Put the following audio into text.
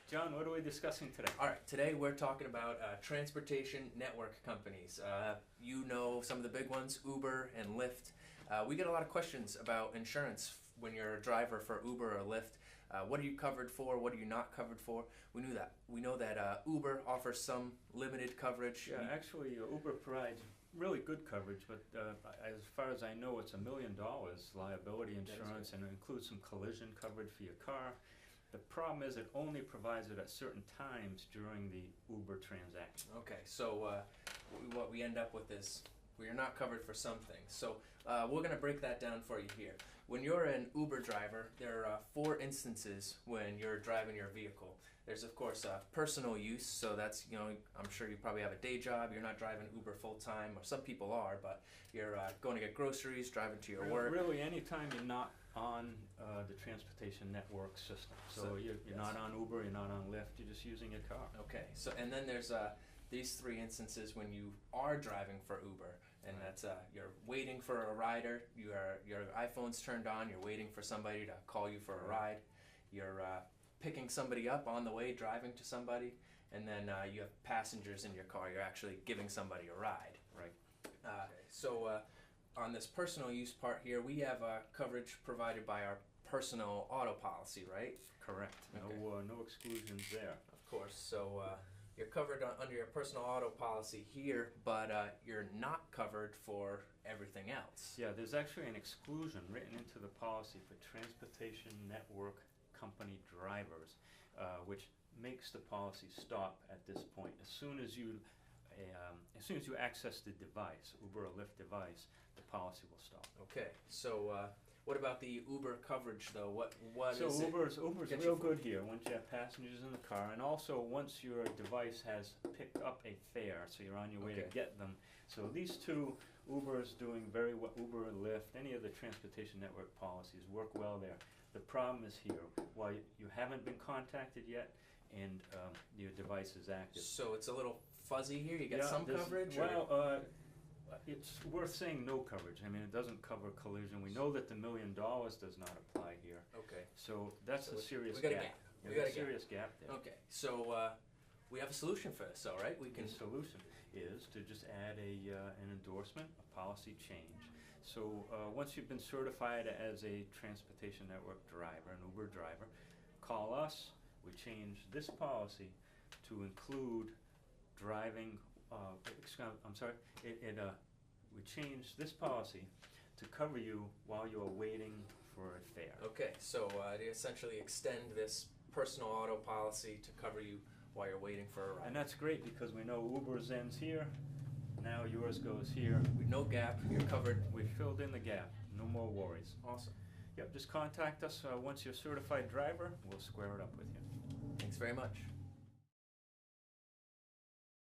John, what are we discussing today? All right, today we're talking about transportation network companies. You know some of the big ones, Uber and Lyft. We get a lot of questions about insurance when you're a driver for Uber or Lyft. What are you covered for? What are you not covered for? We know that Uber offers some limited coverage. Yeah, actually, Uber provides really good coverage, but as far as I know, it's $1 million liability insurance, and it includes some collision coverage for your car. The problem is it only provides it at certain times during the Uber transaction. Okay, so what we end up with is we're not covered for some things. So we're going to break that down for you here. When you're an Uber driver, there are 4 instances when you're driving your vehicle. There's, of course, personal use. So that's, I'm sure you probably have a day job. You're not driving Uber full-time, or some people are, but you're going to get groceries, driving to your work. Really, anytime you're not on the transportation network system. So you're not on Uber, you're not on Lyft, you're just using your car. Okay, so and then there's these 3 instances when you are driving for Uber, and that's you're waiting for a rider, your iPhone's turned on, you're waiting for somebody to call you for a ride, you're picking somebody up on the way, driving to somebody, and then you have passengers in your car, you're actually giving somebody a ride. Right. So on this personal use part here, we have coverage provided by our personal auto policy, right? Correct. Okay. No exclusions there. Of course. So you're covered under your personal auto policy here, but you're not covered for everything else. Yeah, there's actually an exclusion written into the policy for transportation network company drivers, which makes the policy stop at this point. As soon as you access the device, Uber or Lyft device, the policy will stop. Okay, so what about the Uber coverage, though? What so is Uber's it? real good here once you have passengers in the car, and also once your device has picked up a fare, so you're on your way to get them. So these two, Uber's doing very well. Uber and Lyft, any of the transportation network policies work well there. The problem is here, while you haven't been contacted yet, and your device is active. So it's a little fuzzy here. You get some coverage. Well, it's worth saying no coverage. I mean, it doesn't cover collision. We know that the $1 million does not apply here. Okay. So that's a serious gap. gap. We got a serious gap there. Okay. So we have a solution for this, all right? The solution is to just add an endorsement, a policy change. So once you've been certified as a transportation network driver, an Uber driver, call us. We change this policy to include driving. We change this policy to cover you while you're waiting for a fare. Okay, so they essentially extend this personal auto policy to cover you while you're waiting for a ride. And that's great because we know Uber's ends here, now yours goes here. No gap, you're covered. We filled in the gap, no more worries. Awesome. Yep, just contact us once you're a certified driver, we'll square it up with you. Thanks very much.